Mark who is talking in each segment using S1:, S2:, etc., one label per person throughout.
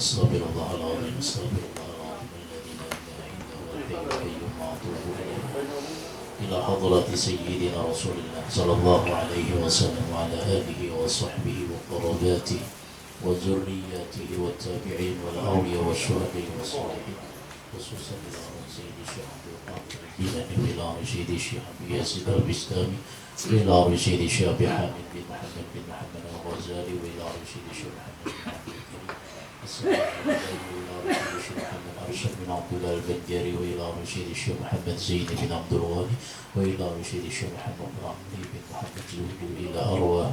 S1: أستغفر الله العظيم أستغفر الله العظيم الذي لا إله إلا هو الحي القيوم وأتوب إليه إلى حضرة سيدنا رسول الله صلى الله عليه وسلم وعلى آله وصحبه وقراباته وذرياته والتابعين والأولياء والشهداء والصالحين خصوصا إلى سيد الشيخ عبد القادر الجيلاني وإلى سيد الشيخ أبي ياسر البستامي وإلى سيد الشيخ أبي حامد بن محمد الغزالي وإلى سيد الشيخ محمد بن عبد الكريم السلام عليكم وإلى سيد الشيخ محمد أرشد بن عبد الله البنجاري وإلى سيد الشيخ محمد زين بن عبد الغني وإلى سيد الشيخ محمد رملي بن محمد زهد وإلى أرواح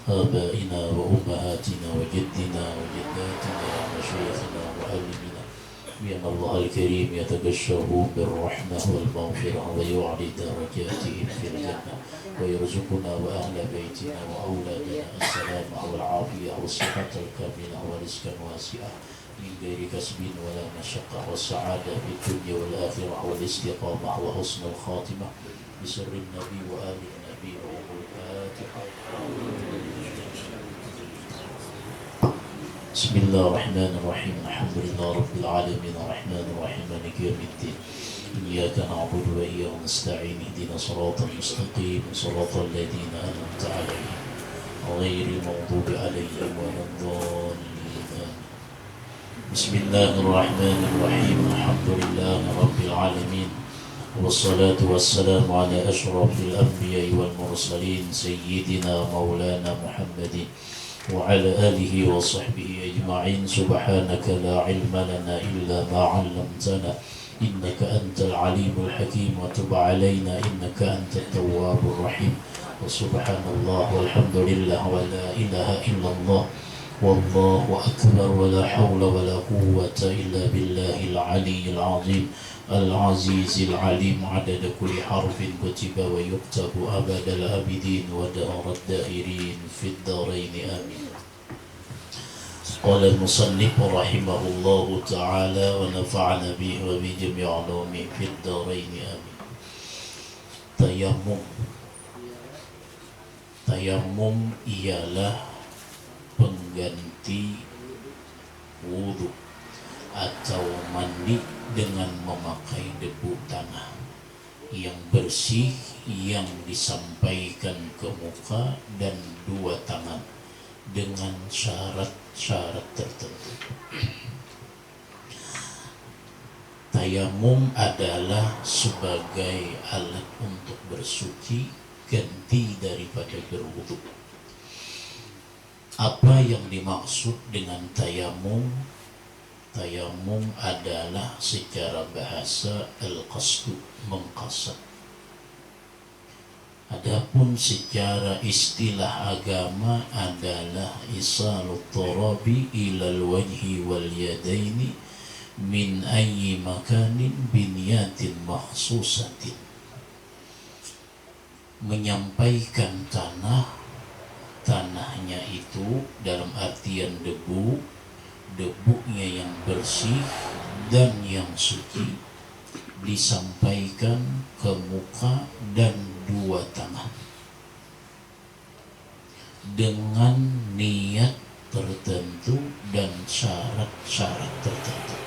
S1: آبائنا وأمهاتنا وجدنا وجداتنا ومشايخنا ومعلمينا بأن الله الكريم يتبشر بالرحمة والمغفرة ويعلي درجاتهم في الجنة ويرزقنا وأهل بيتنا وأولادنا السلامة والعافية والصحة الكاملة ورزقا واسعا من غير كسب ولا مشقة والسعادة في الدنيا والآخرة والاستقامة وحسن الخاتمة بسر النبي وآل النبي والفاتحة. بسم الله الرحمن الرحيم الحمد لله رب العالمين الرحمن الرحيم مالك يوم الدين إياك نعبد وإياك نستعين اهدنا صراطا مستقيم صراط الذين أنعمت عليهم غير المغضوب عليهم ولا الضالين. بسم الله الرحمن الرحيم الحمد لله رب العالمين والصلاة والسلام على أشرف الأنبياء والمرسلين سيدنا مولانا محمد وعلى آله وصحبه أجمعين. سبحانك لا علم لنا إلا ما علمتنا إنك أنت العليم الحكيم وتب علينا إنك أنت التواب الرحيم. وسبحان الله والحمد لله ولا إله إلا الله والله أكبر ولا حول ولا قوة إلا بالله العلي العظيم العزيز العليم عدد كل حرف كتب ويكتب أبد الآبدين ودهر الدائرين في الدارين آمين. قال المصنف رحمه الله تعالى ونفعنا به وبجميع علومه في الدارين آمين. Tayamum ialah pengganti wudhu atau mandi dengan memakai debu tanah yang bersih yang disampaikan ke muka dan dua tangan dengan syarat-syarat tertentu. Tayamum adalah sebagai alat untuk bersuci ganti daripada berwudu. Apa yang dimaksud dengan tayamum? Tayamum adalah secara bahasa al-qasdu, mengqasad. Adapun secara istilah agama adalah isalut turabi ilal wajhi wal yadaini min ayyi makanin binyatin makhsusatin. Menyampaikan tanahnya itu dalam artian debunya yang bersih dan yang suci disampaikan ke muka dan dua tangan dengan niat tertentu dan syarat-syarat tertentu.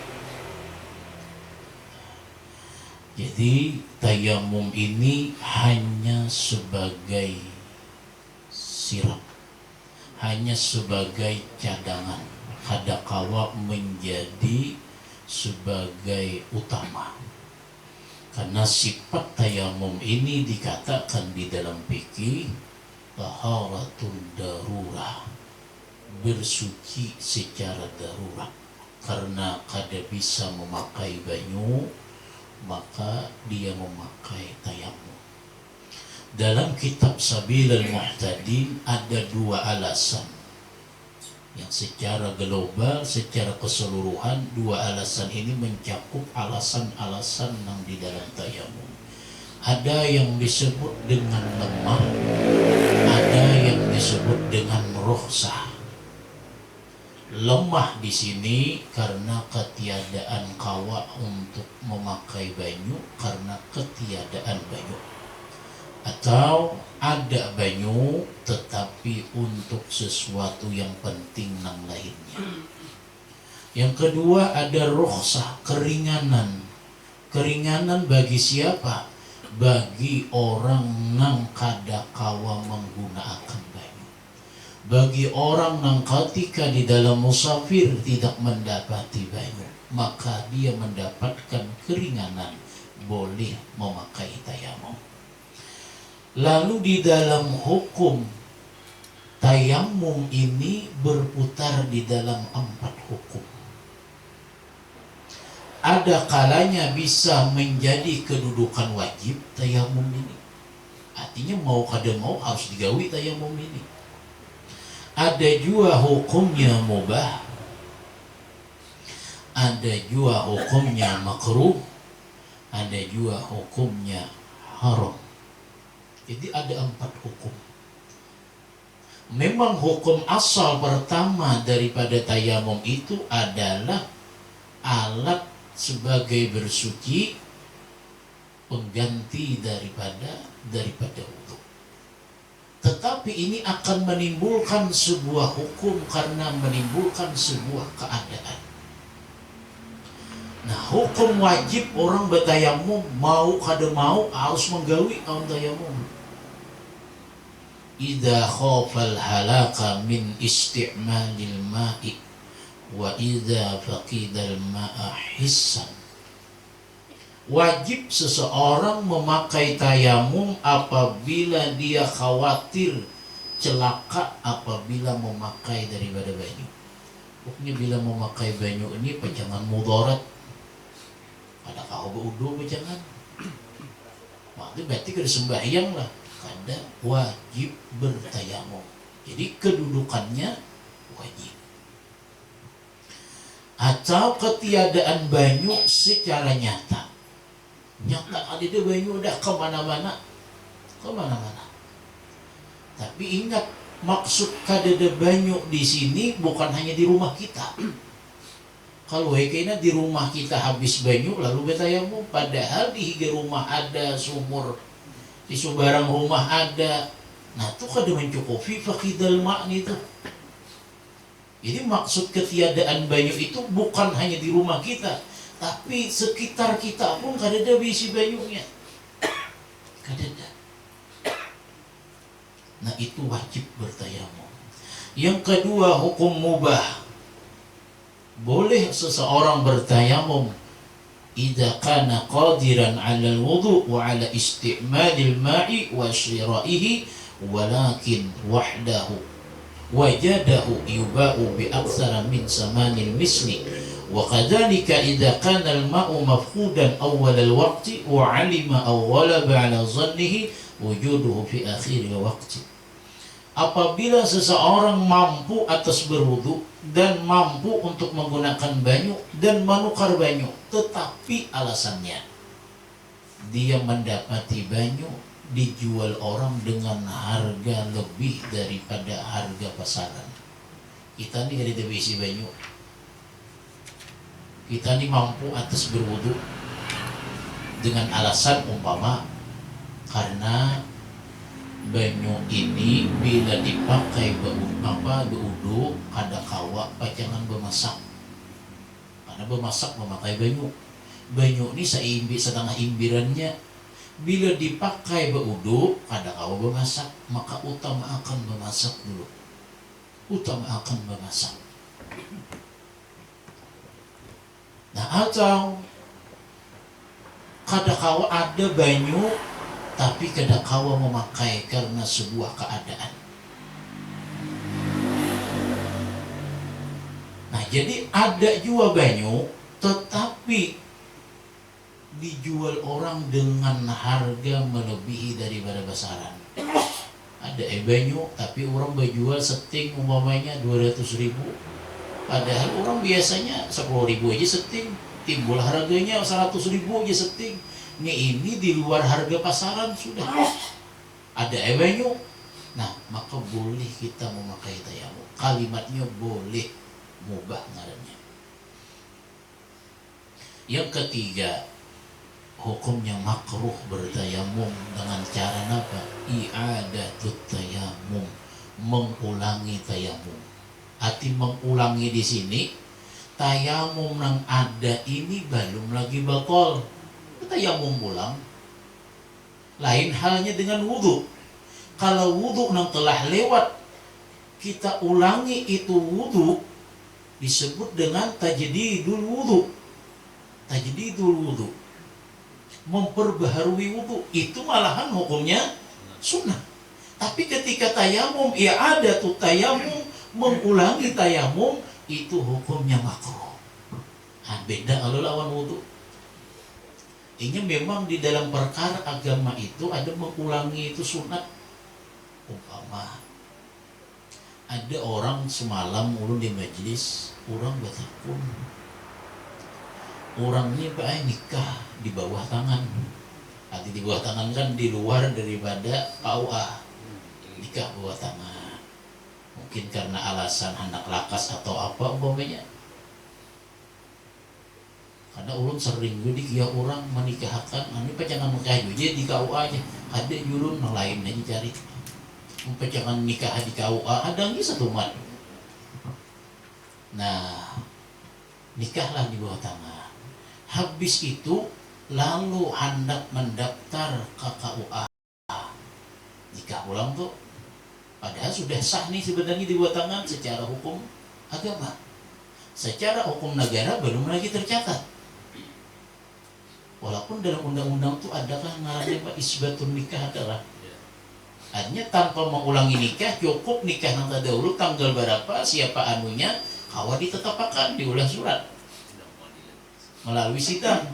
S1: Jadi tayamum ini hanya sebagai sirap, hanya sebagai cadangan, kadakala menjadi sebagai utama. Karena sifat tayamum ini dikatakan di dalam fikih taharatul darurah, bersuci secara darurat. Karena kada bisa memakai banyu, maka dia memakai tayamum. Dalam kitab Sabilul Muhtadin ada dua alasan yang secara global, secara keseluruhan, dua alasan ini mencakup alasan-alasan yang di dalam tayamum. Ada yang disebut dengan lemah, ada yang disebut dengan rukhsah. Lemah di sini karena ketiadaan kawa untuk memakai banyu, karena ketiadaan banyu. Atau ada banyu tetapi untuk sesuatu yang penting yang lainnya. Yang kedua ada rukhsah, keringanan. Keringanan bagi siapa? Bagi orang nang kadakawa menggunakan banyu. Bagi orang nang ketika di dalam musafir tidak mendapati banyu, maka dia mendapatkan keringanan, boleh memakai tayamum. Lalu di dalam hukum tayamum ini berputar di dalam 4 hukum. Ada kalanya bisa menjadi kedudukan wajib tayamum ini. Artinya mau kada mau harus digawi tayamum ini. Ada juga hukumnya mubah. Ada juga hukumnya makruh. Ada juga hukumnya haram. Jadi ada 4 hukum. Memang hukum asal pertama daripada tayamum itu adalah alat sebagai bersuci, pengganti daripada wudu. Tetapi ini akan menimbulkan sebuah hukum karena menimbulkan sebuah keadaan. Nah, hukum wajib orang bertayamum mau kada mau harus menggawi kaum tayamum. Idza khafal halaka min isti'malil ma'i wa idza faqidal ma'a hissan. Wajib seseorang memakai tayamum apabila dia khawatir celaka apabila memakai daripada banyu. Pokoknya bila memakai banyu ini jangan mudarat. Ada kau berudu jangan. Maka berarti kada sembahyang lah. Kada wajib bertayamum. Jadi kedudukannya wajib. Atau ketiadaan banyu secara nyata ada di banyu udah kemana-mana. Tapi ingat, maksud kadada banyu di sini bukan hanya di rumah kita. Kalau kayaknya di rumah kita habis banyu lalu bertayamum, padahal di higa rumah ada sumur, di sebarang rumah ada. Nah itu kada mencukupi faqidal ma'ni itu. Jadi maksud ketiadaan banyu itu bukan hanya di rumah kita, tapi sekitar kita pun kadada bisi banyunya. Kadada. Nah itu wajib bertayamum. Yang kedua hukum mubah. Boleh seseorang bertayamum idza kana qadiran 'ala al-wudu' wa 'ala isti'malil ma'i wa syira'ihi walakin wahdahu wajadahu yuba'u bi aktsara min samanil misli wa kadzalika idza kana al-ma'u mafqudan awwal al-waqti wa 'alima aw ghalaba 'ala dhannihi wujuduhu fi akhir al-waqti. Apabila seseorang mampu atas berwudu dan mampu untuk menggunakan banyu dan menukar banyu, tetapi alasannya dia mendapati banyu dijual orang dengan harga lebih daripada harga pasaran. Kita ini ada isi banyu, kita ini mampu atas berwudu dengan alasan umpama karena banyu ini bila dipakai berwudu kada kawa jangan bermasak, karena bermasak memakai banyu. Banyu ini setengah imbirannya, bila dipakai berwudu kada kawa bermasak, maka utama akan bermasak dulu. Nah atau kada kawa ada banyu tapi kada kawa memakai karena sebuah keadaan. Nah jadi ada juga banyu tetapi dijual orang dengan harga melebihi daripada pasaran. Ada banyu tapi orang berjual seting umpamanya 200.000, padahal orang biasanya 10.000 aja seting, timbul harganya 100.000 aja seting. Ini di luar harga pasaran sudah. Ada banyu. Nah, maka boleh kita memakai tayamum. Kalimatnya boleh, mubah ngarannya. Yang ketiga, hukumnya makruh bertayamum dengan cara apa? I'adatut tayamum, mengulangi tayamum. Arti mengulangi di sini tayamum yang ada ini belum lagi bakol, tayamum pulang. Lain halnya dengan wudhu. Kalau wudhu yang telah lewat kita ulangi itu wudhu, disebut dengan tajdidul wudhu. Tajdidul wudhu, memperbaharui wudhu, itu malahan hukumnya sunnah. Tapi ketika tayamum, ya ada tuh tayamum, mengulangi tayamum, itu hukumnya makruh. Nah, beda kalau lawan wudhu. Ini memang di dalam perkara agama itu ada mengulangi itu sunat. Umpama ada orang semalam ulun di majelis, orang bertakun, orangnya nikah di bawah tangan. Arti di bawah tangan kan di luar daripada KUA, nikah bawah tangan. Mungkin karena alasan anak lakas atau apa umpamanya. Karena ulun sering jadi kia orang menikahkan, ini pacangan nikah aja di KUA aja. Ada ulun yang lain aja cari. Pacangan nikah di KUA ada lagi satu mat. Nah, nikahlah di bawah tangan. Habis itu lalu hendak mendaftar ke KUA. Nikah ulang tuh. Padahal sudah sah nih sebenarnya di bawah tangan secara hukum agama. Secara hukum negara belum lagi tercatat. Walaupun dalam undang-undang itu adakah ngarannya Pak isbatun nikah adalah. Artinya tanpa mengulangi nikah cukup nikah yang terdahulu tanggal berapa siapa anunya kawa ditetapkan diulang surat melalui sidang.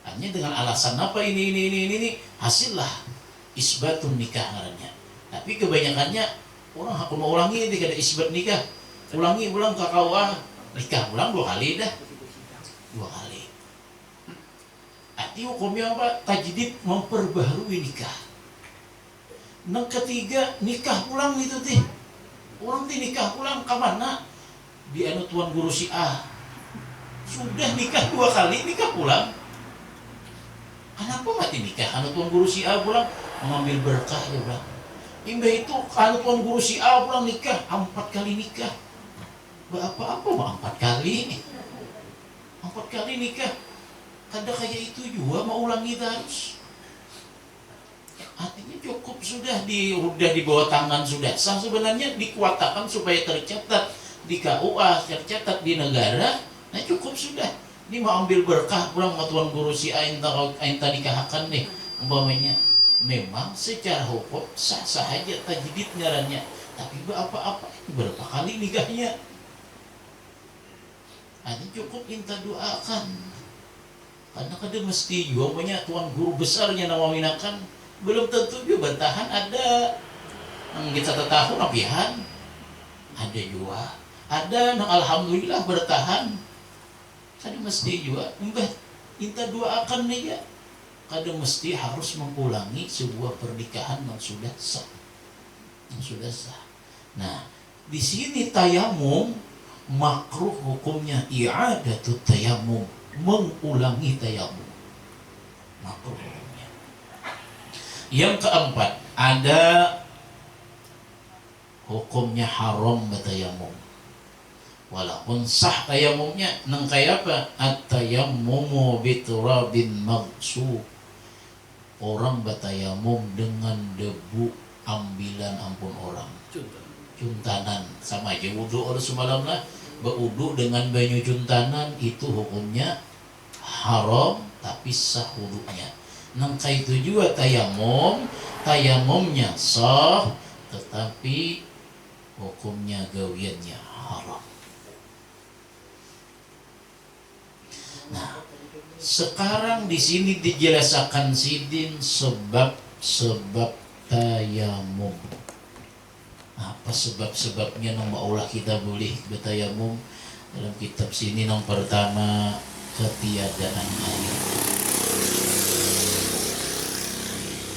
S1: Artinya dengan alasan apa ini hasillah isbatun nikah ngarannya. Tapi kebanyakannya orang aku mau ulangi tidak ada isbat nikah. Ulang ke KUA nikah ulang 2 kali dah. 2 kali. Arti hukumnya apa? Tajdid memperbaharui nikah. Yang ketiga nikah ulang itu teh. Orang teh nikah ulang ke mana? Di anu tuan guru si A. Sudah nikah 2 kali nikah ulang. Kenapa mati nikah? Anu tuan guru si A pulang mengambil berkah ya bang. Imbah itu anu tuan guru si A pulang nikah 4 kali nikah. Apa-apa mah 4 kali. 4 kali nikah. Kada kayak itu juga mau ulangi terus. Artinya cukup sudah di bawah tangan sudah sah sebenarnya dikuatakan supaya tercatat di KUA, tercatat di negara. Nah cukup sudah. Ini mau ambil berkah pulang sama tuan guru si ain tadi nikahkan nih umpamanya. Memang secara hukum sah-sah aja tajdid ngarannya. Tapi apa-apa berapa kali nikahnya? Artinya cukup minta doakan. Karena kadang mesti juga punya tuan guru besarnya nama minakan belum tentu juga bertahan ada yang kita tahun apihan ada juga ada yang alhamdulillah bertahan kadang mesti juga minta doakan nih ya kadang mesti harus mengulangi sebuah pernikahan yang sudah sah Nah di sini tayamum makruh hukumnya i'adatut tayamum, mengulangi tayamum makruh hukumnya. Yang keempat ada hukumnya haram bertayamum walaupun sah tayamumnya nang kayak apa at-tayammumu biturabin maghsub, orang bertayamum dengan debu ambilan ampun orang juntanan sama aja wudhu orang semalam lah berwudhu dengan banyu juntanan itu hukumnya haram tapi sah wudhunya. Nangka itu juga tayamumnya sah tetapi hukumnya gawiannya haram. Nah sekarang di sini dijelaskan sidin sebab tayamum. Apa sebab-sebabnya nang maulah kita boleh bertayamum? Dalam kitab sini yang pertama ketiadaan air.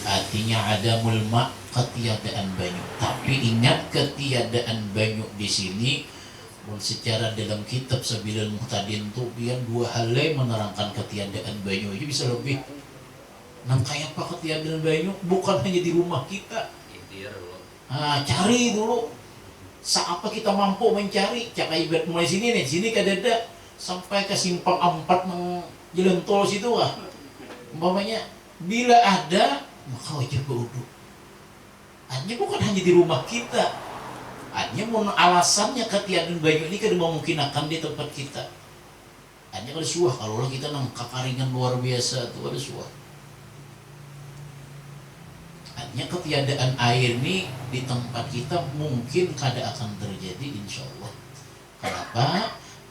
S1: Artinya adamul ma, ketiadaan banyu. Tapi ingat ketiadaan banyu di sini secara dalam kitab Sabilul Muhtadin tuh biar 2 halai menerangkan ketiadaan banyu aja bisa lebih. Nang kayak apa ketiadaan banyu? Bukan hanya di rumah kita. Cari dulu Saapa kita mampu mencari cakai ibarat mulai sini nih, sini kadada sampai ke simpang 4 nang jalan tol situ lah. Umpamanya bila ada maka wajib berwudu. Hanya bukan hanya di rumah kita. Hanya mau alasannya ketiadaan banyu ini kada mungkin akan di tempat kita. Hanya ada suah kalau kita nang kakaringan luar biasa tuh ada suah. Hanya ketiadaan air ini di tempat kita mungkin kada akan terjadi insya Allah. Kenapa?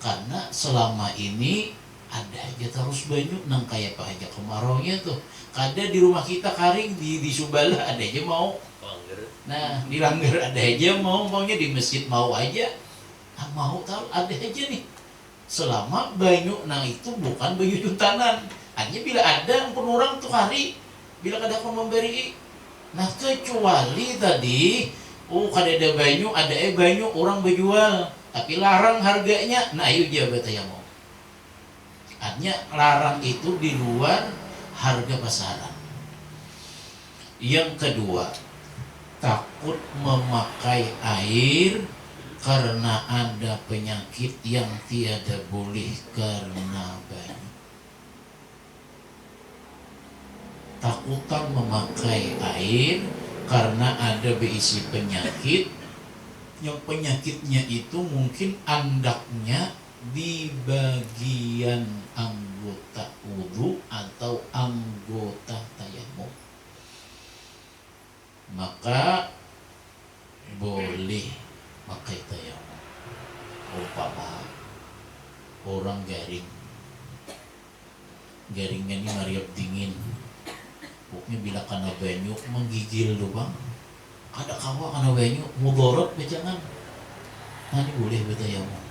S1: Karena selama ini ada aja terus banyu nang kayak apa aja kemaraunya tuh. Kada di rumah kita karing di Subala ada aja mau. Nah di Langgar ada aja maunya, di masjid mau aja. Nah, mau tahu ada aja nih. Selama banyu nang itu bukan banyu juntanan. Hanya bila ada penurang tuh hari bila kada akan memberi. Nah kecuali tadi kada ada banyu, ada banyu orang berjual tapi larang harganya. Nah ayo jabat ya mau. Hanya larang itu di luar harga pasaran. Yang kedua, takut memakai air karena ada penyakit yang tiada boleh karena banyu. Takutan memakai air karena ada berisi penyakit yang penyakitnya itu mungkin andaknya di bagian anggota wudu atau anggota tayamum, maka boleh pakai tayamum. Umpama orang garingnya ini mariap dingin, pokoknya bila kena banyu menggigil doang, ada kawa kena banyu mudorot jangan. Nah ini boleh bertayamum.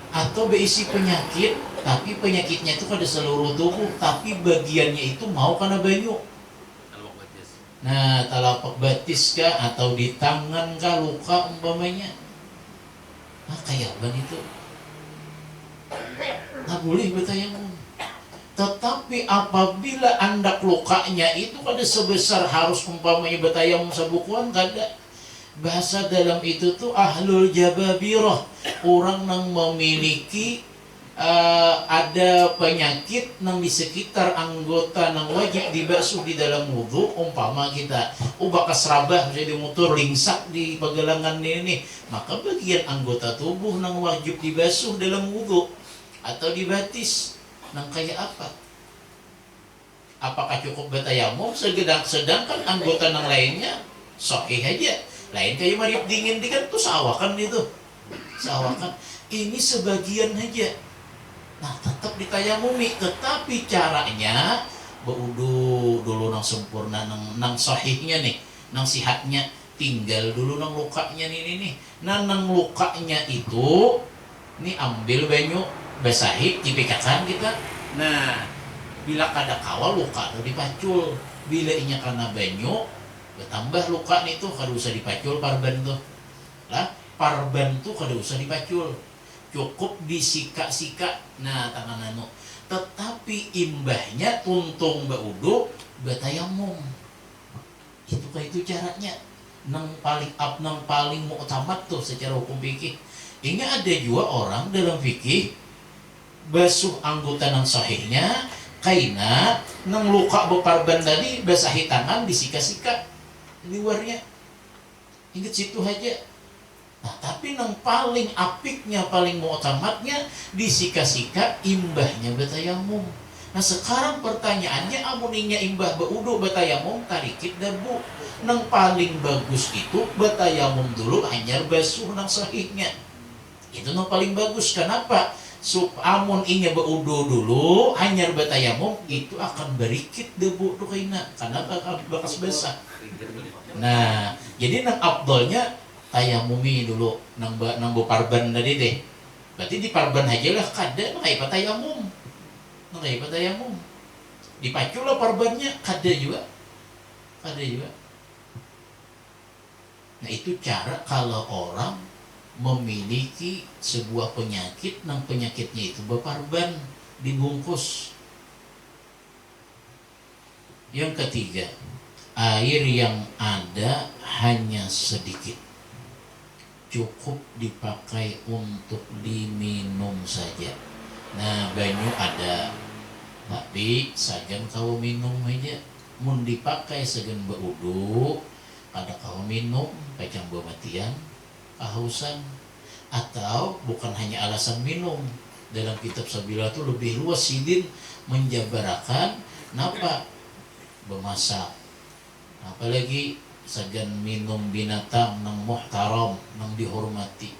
S1: Atau berisi penyakit tapi penyakitnya itu pada seluruh tubuh tapi bagiannya itu mau kena banyu. Nah telapak batis kah atau di tangan kah luka umpamanya. Nah kayak apa itu? Nah boleh bertayamum. Tetapi apabila andak lukanya itu kada sebesar harus umpamanya bertayamum sabukuan kada. Bahasa dalam itu tuh ahlul jababirah, orang yang memiliki ada penyakit nang di sekitar anggota nang wajib dibasuh di dalam wudu. Umpama kita bakas rabah jadi motor lingsak di pegelangan ini, maka bagian anggota tubuh nang wajib dibasuh dalam wudu atau dibatis nang kayak apa? Apakah cukup bertayamum sedangkan anggota nang lainnya sahih aja? Lain kayak mariap dingin di kan tuh sawakan itu. Sawakan. Ini sebagian aja. Nah, tetap ditayamumi, tetapi caranya berwudu dulu nang sempurna nang sahihnya nih, nang sihatnya, tinggal dulu nang lukanya nih. Nah, nang lukanya itu nih ambil banyu basahi dipikakan kita. Nah, bila kada kawal luka tuh dipacul. Bila inya karena banyu bertambah luka nih tuh kada usah dipacul parban tuh. Lah, parban tuh kada usah dipacul. Cukup disika-sika. Nah, tangan anu. Tetapi imbahnya tuntung baudu betayamum. Itu kayak itu caranya. Nang paling muktamad tuh secara hukum fikih. Ingat ada juga orang dalam fikih basuh anggota nang sahihnya kaina nang luka beparban tadi basahi tangan disika-sika di luarnya. Ingat situ aja. Nah, tapi nang paling apiknya, paling mu'tamadnya disika-sika imbahnya betayamum. Nah, sekarang pertanyaannya amuninya imbah beudu betayamum tarikit debu. Nang paling bagus itu betayamum dulu hanyar basuh nang sahihnya. Itu nang paling bagus. Kenapa? Amun inya beudu dulu hanyar betayamum itu akan berikit debu tuh kaina karena bekas basah. Nah, jadi nang abdolnya tayamumi dulu nang parban tadi deh. Berarti di parban aja lah kada nang kayak tayamum. Nang kayak tayamum. Dipacul lah parbannya kada juga. Kada juga. Nah, itu cara kalau orang memiliki sebuah penyakit nang penyakitnya itu beparban dibungkus. Yang ketiga, air yang ada hanya sedikit, cukup dipakai untuk diminum saja. Nah, banyu ada, tapi sajan kau minum aja. Mun dipakai segan beudu, ada kau minum, pecang bematian, kehausan, atau bukan hanya alasan minum. Dalam kitab Sabila itu lebih luas sidin menjabarakan napa bemasak, apalagi sagan minum binatang nang muhtaram, nang dihormati,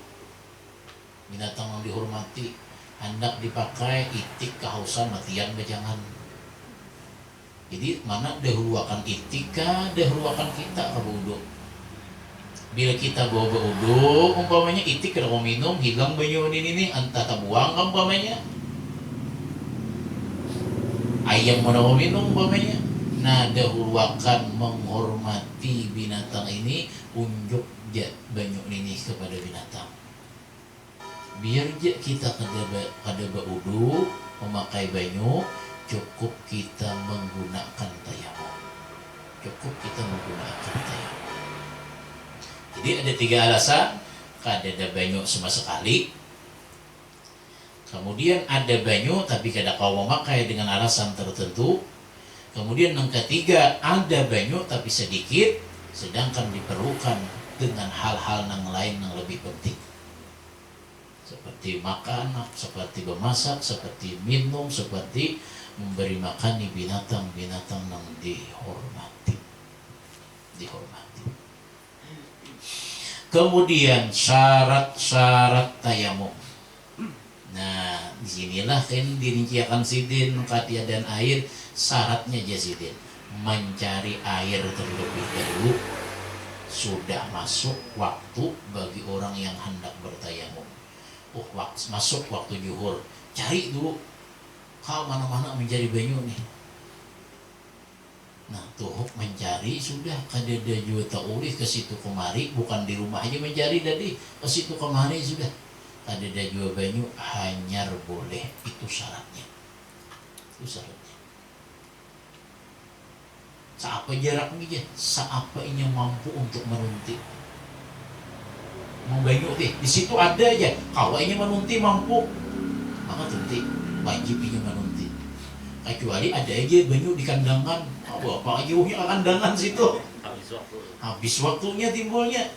S1: binatang nang dihormati hendak dipakai itik kehausan matian bajangan. Jadi mana dahuluakan itika, dahuluakan kita ke wudu. Bila kita bawa wudu, umpamanya itik kalau mau minum hilang banyu ini entah tabuang umpamanya. Ayam mana mau minum umpamanya. Nah, dahuluakan menghormati binatang ini, unjuk ja banyu ini kepada binatang. Biar ja kita kada baudu memakai banyu, cukup kita menggunakan tayamum. Cukup kita menggunakan tayamum. Jadi ada 3 alasan. Kada banyu sama sekali. Kemudian ada banyu tapi kada kau memakai dengan alasan tertentu. Kemudian yang ketiga, ada banyu tapi sedikit, sedangkan diperlukan dengan hal-hal yang lain yang lebih penting. Seperti makan, seperti memasak, seperti minum, seperti memberi makan binatang-binatang yang dihormati. Kemudian syarat-syarat tayamum. Nah, disinilah kan dirinciakan sidin ketiadaan air, syaratnya jasidin mencari air terlebih dahulu. Sudah masuk waktu bagi orang yang hendak bertayamum. Masuk waktu zuhur, cari dulu kau mana-mana mencari banyu nih. Nah, tuh mencari sudah kadada juga taulih ke situ kemari, bukan di rumah aja mencari, tadi ke situ kemari sudah kadada juga banyu, hanyar boleh. Itu syaratnya. Seapa jaraknya, seapa ini mampu untuk menunti. Mau banyu deh, di situ ada aja. Kalau ini menunti mampu, maka tunti wajib ini menunti. Kecuali ada aja banyu di kandangan, apa jauhnya kandangan situ. Habis waktunya timbulnya.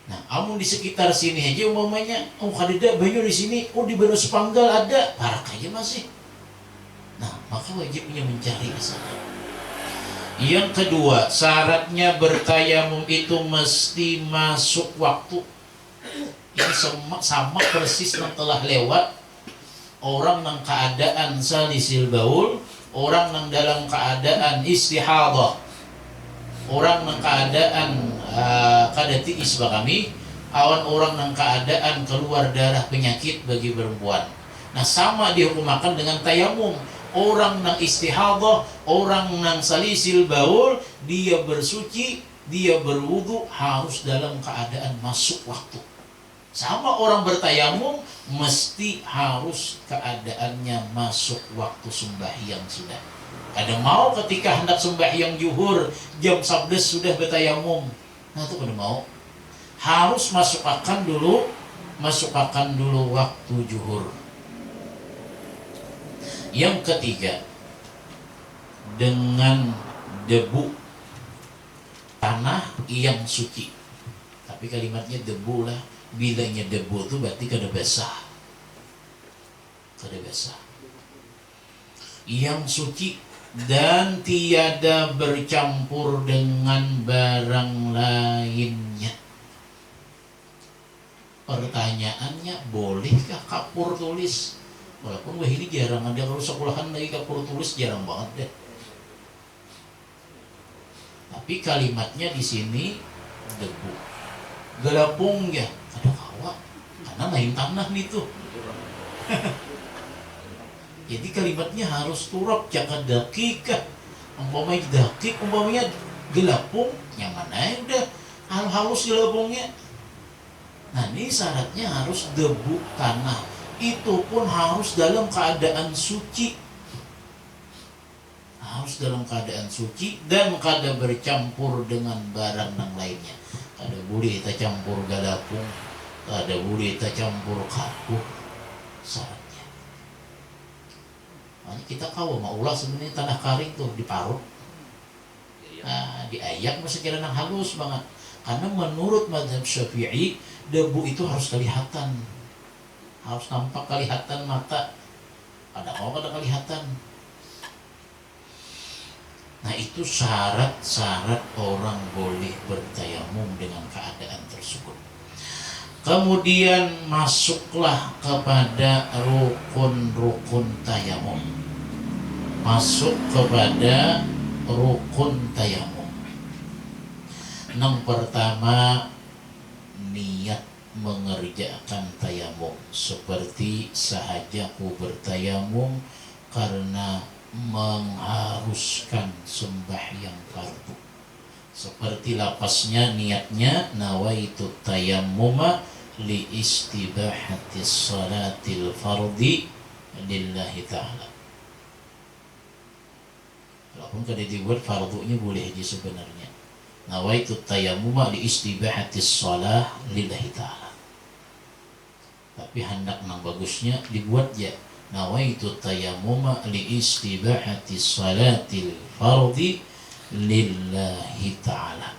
S1: Nah, amun di sekitar sini aja umpamanya, kadada banyu di sini, di Beros Panggal ada, parak aja masih. Nah, maka wajibnya mencari ke sana. Yang kedua, syaratnya bertayamum itu mesti masuk waktu. Ini sama persis yang telah lewat. Orang yang keadaan salisil baul, orang yang dalam keadaan istihadah, orang yang keadaan kadati isbakami, orang yang keadaan keluar darah penyakit bagi perempuan. Nah, sama dihukumakan dengan tayamum. Orang yang istihadah, orang yang salisil baul, dia bersuci, dia berwudu harus dalam keadaan masuk waktu. Sama orang bertayamum mesti harus keadaannya masuk waktu sembahyang sudah. Ada mau ketika hendak sembahyang zuhur jam 11 sudah bertayamum. Nah, itu pada mau. Harus masukkan dulu waktu zuhur. Yang ketiga, dengan debu tanah yang suci. Tapi kalimatnya debu lah. Bilanya debu itu berarti kada basah. Yang suci dan tiada bercampur dengan barang lainnya. Pertanyaannya, bolehkah kapur tulis? Walaupun ini jarang ada, kalau sekolahan lagi kapur tulis jarang banget deh. Tapi kalimatnya di sini debu. Gelapung ya, ada kawa, karena lain tanah nih tuh. Jadi kalimatnya harus turap, jangan dakikah. Umpamanya dakik, umpamanya gelapung, yang mana ya udah halus gelapungnya. Nah, ini syaratnya harus debu tanah. Itu pun harus dalam keadaan suci. harus dalam keadaan suci dan kada bercampur dengan barang yang lainnya. Kada boleh kita campur galapung, kada boleh kita campur kapuh syaratnya. Makanya kita kau mau ulah sebenarnya tanah kering tuh diparut. Nah, diayak masih kira nang halus banget. Karena menurut mazhab Syafi'i debu itu harus kelihatan, harus nampak kelihatan mata. Ada kelihatan. Nah itu syarat-syarat orang boleh bertayamum dengan keadaan tersebut. Kemudian masuklah kepada rukun-rukun tayamum. Masuk kepada rukun tayamum. Yang pertama, niat mengerjakan tayamum. Seperti sahajaku bertayamum karena mengharuskan sembahyang fardu. Seperti lapasnya niatnya nawaitu tayammuma li istibahatis salatil fardi lillahi ta'ala. Walaupun kada dibuat fardunya boleh aja sebenarnya. Nawaitu tayammuma li istibahatis salah lillahi ta'ala. Tapi hendak nang bagusnya dibuat ya nawaitu tayammuma li istibahatis salatil fardi lillahi ta'ala.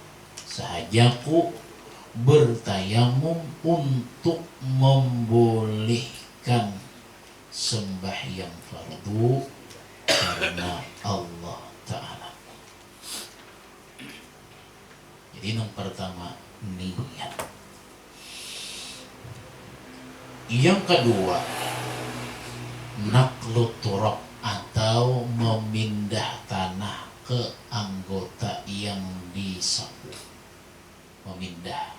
S1: Sahajaku bertayamum untuk membolehkan sembahyang fardu karena Allah Ta'ala. Jadi yang pertama niat. Yang kedua naqlu turab atau memindah tanah ke anggota yang disapu. Memindah.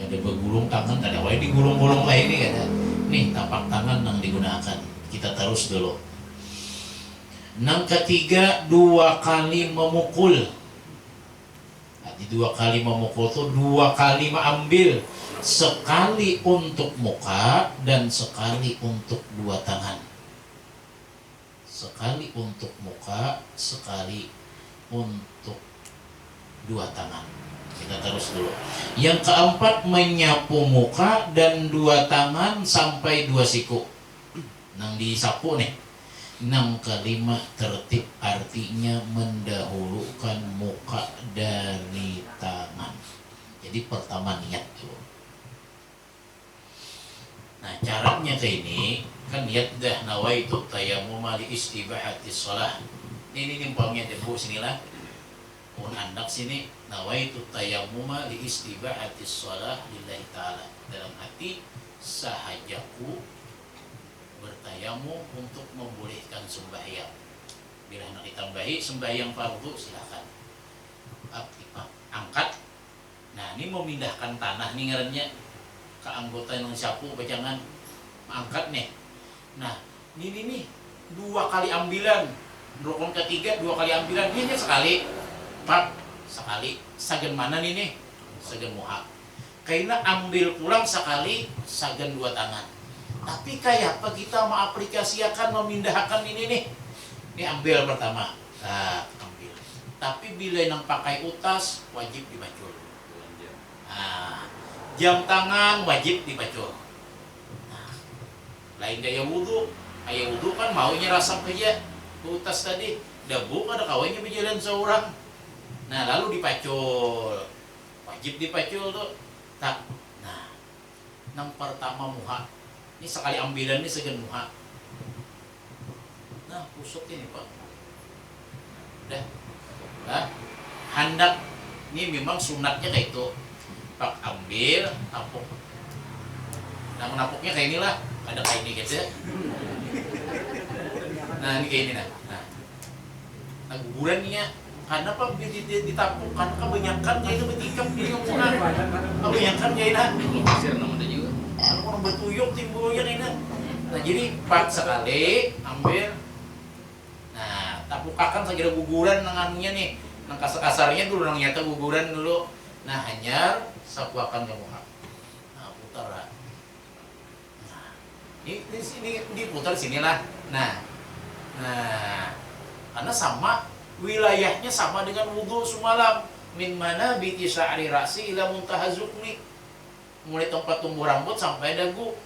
S1: Ada bergulung tangan, ada wae digulung-gulung kayak ini ada. Nih tapak tangan yang digunakan. Kita terus dulu. Yang ketiga 2 kali memukul. Jadi 2 kali memukul itu 2 kali mengambil. Sekali untuk muka dan sekali untuk 2 tangan. Sekali untuk muka, sekali untuk 2 tangan. Kita terus dulu. Yang keempat menyapu muka dan 2 tangan sampai 2 siku. Nang disapu nih. Yang kelima tertib artinya mendahulukan muka dari tangan. Jadi pertama niat dulu. Nah caranya kayak ini kan niat dah nawaitu tayammum li istibahatis shalah. Ini nimpangnya debu sinilah. Pun andak sini nawaitu tayammum li istibahatis shalah lillahi ta'ala. Dalam hati sahajaku bertayamum untuk membolehkan sembahyang. Bila nak ditambahi sembahyang fardu silakan. Angkat. Nah ini memindahkan tanah nih ngarannya ke anggota yang sapu bacangan angkat nih. Nah ini nih 2 kali ambilan. Rukun ketiga 2 kali ambilan. Ini sekali. Pak sekali. Sagan mana nih? Sagan muha. Karena ambil pulang sekali sagan 2 tangan. Tapi kayak apa kita mengaplikasikan memindahkan ini nih? Ini ambil pertama. Nah, ambil. Tapi bila yang pakai utas wajib dibacul. Nah, jam tangan wajib dibacul. Nah, lain gaya wudhu. Ayah wudhu kan maunya rasam aja. Utas tadi. Debu ada kawannya berjalan seorang. Nah, lalu dipacul. Wajib dipacul tuh. Tak. Nah, yang pertama muha. Ini sekali ambilan ini segan muha. Nah, kusuk ini Pak. Udah. Nah, hendak ini memang sunatnya kayak itu. Pak ambil, tapuk. Nah, menapuknya kayak inilah. Ada kayak ini gitu ya. Nah, ini kayak ini nah. Nah, gugurannya karena Pak ditapuk karena kebanyakan ya itu bertikam di ngomongan. Kebanyakan ya ini. Pasir namanya juga. Orang bertuyuk timbulnya ini. Nah jadi Pak sekali ambil. Nah tapukakan segera guguran nangannya nih. Nang kasarnya dulu nang nyata guguran dulu. Nah hanyar sapuakan yang muha. Nah putar lah. Nah ini diputar sinilah. Nah, karena sama wilayahnya sama dengan wudhu semalam. Min mana biti sya'ri ra'si ila muntaha zukni. Mulai tempat tumbuh rambut sampai dagu.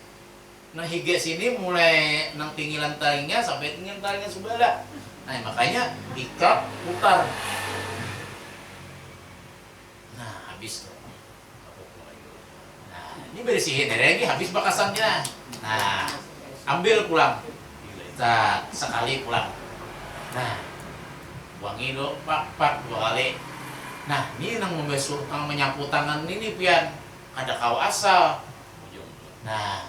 S1: Nah hige sini mulai nang pinggilan taringnya sampai pinggilan taringnya sebelah. Nah makanya ikat putar. Nah habis tuh. Nah ini bersihin dari lagi habis bakasannya. Nah ambil pulang. Nah sekali pulang. Nah wangi lo pak dua kali. Nah ini nang membasuh, nang menyapu tangan ini pian ada kau asal. Nah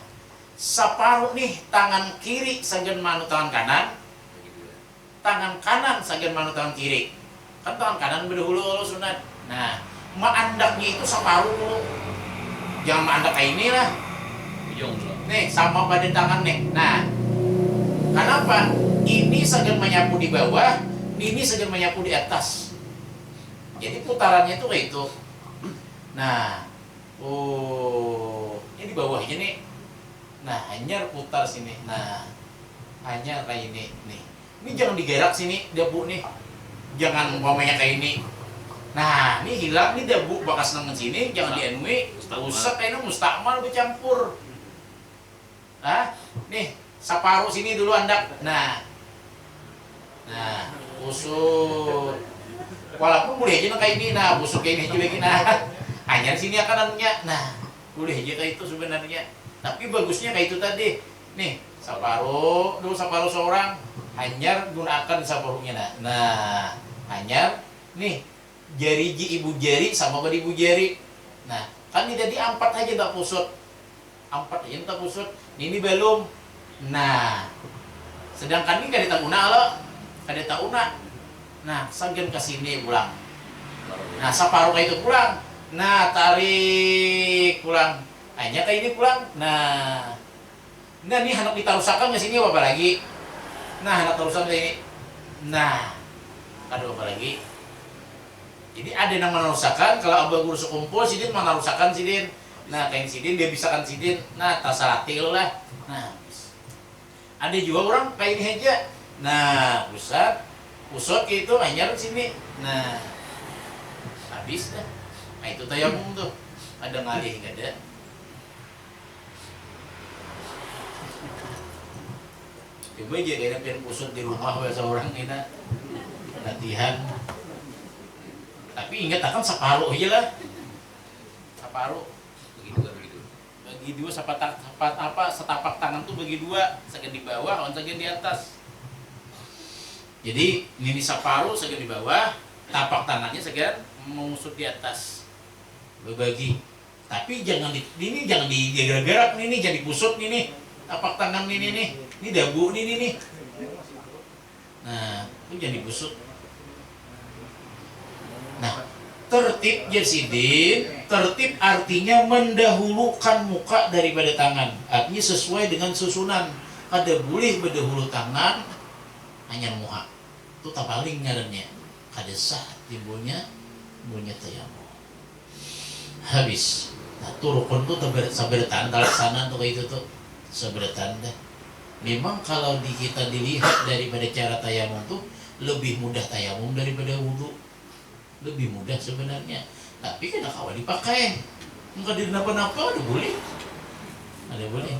S1: separuh nih tangan kiri sajen manu tangan kanan, tangan kanan sajen manu tangan kiri. Kan tangan kanan berdahulu sunat. Nah maandaknya itu separuh dulu. Jangan maandak kayak ini lah. Nih sama pada tangan nih. Nah kenapa? Ini sajen menyapu di bawah, ini sajen menyapu di atas. Jadi putarannya itu kayak itu. Nah, ini di bawah ini. Nah, hanya putar sini. Nah, hanya kayak ini. Nih, ini jangan digerak sini, debu nih. Jangan umpamanya kayak ini. Nah, ini hilang nih debu bakas nang sini, jangan dienui. Usah kayaknya mustakmal bercampur. Nah, nih separuh sini dulu andak. Nah, usut. Walaupun boleh aja kayak ini, nah busuk kayak ini aja lagi, nah hanya sini akan anunya, nah boleh aja kayak itu sebenarnya. Tapi bagusnya kayak itu tadi, nih separuh dulu separuh seorang, hanyar gunakan separuhnya, nah hanyar, nih jari ibu jari sama pada ibu jari, nah kan ini jadi empat aja tak pusut, empat aja tak pusut, ini belum, nah sedangkan ini kada tak guna lo, kada tak guna. Nah, sagen ke sini pulang. Nah, separuh kayak itu pulang. Nah, tarik pulang. Hanya kayak ini pulang. Nah ini anak ditarusakan ke sini apa lagi? Nah, anak tarusan ke sini. Nah, ada apa lagi? Jadi ada yang menarusakan. Kalau abah guru sekumpul, sidin menarusakan sidin. Nah, kayak sidin dia bisa kan sidin. Nah, tasaratil lah. Nah, ada juga orang kayak ini aja. Nah, pusat gitu hanyar sini. Nah habis dah. Nah itu tayamum tuh ada ngalih gak ada. Coba aja kayaknya pengen pusat di rumah bahasa orang kita latihan. Tapi ingat akan separuh aja lah. Separuh bagi dua setapak tangan tuh bagi dua, sekian di bawah, sekian di atas. Jadi ini separuh sekian di bawah, tapak tangannya sekian mengusut di atas, berbagi. Tapi jangan ini jangan digerak-gerak nih, jangan dipusut nih, tapak tangan ini dabu nih. Nah, itu jangan dipusut. Nah, tertib jersidin, tertib artinya mendahulukan muka daripada tangan. Artinya sesuai dengan susunan. Ada boleh berdahulu tangan, hanya muka. Itu tak paling ngarannya kada sah timbulnya tayamum. Habis. Nah, turukun tuh saberetan laksana tuh kayak itu tuh saberetan dah. Memang kalau kita dilihat daripada cara tayamum tuh lebih mudah tayamum daripada wudu. Lebih mudah sebenarnya. Tapi kada kawan dipakai. Enggak ada napa-napa ada boleh. Ada boleh.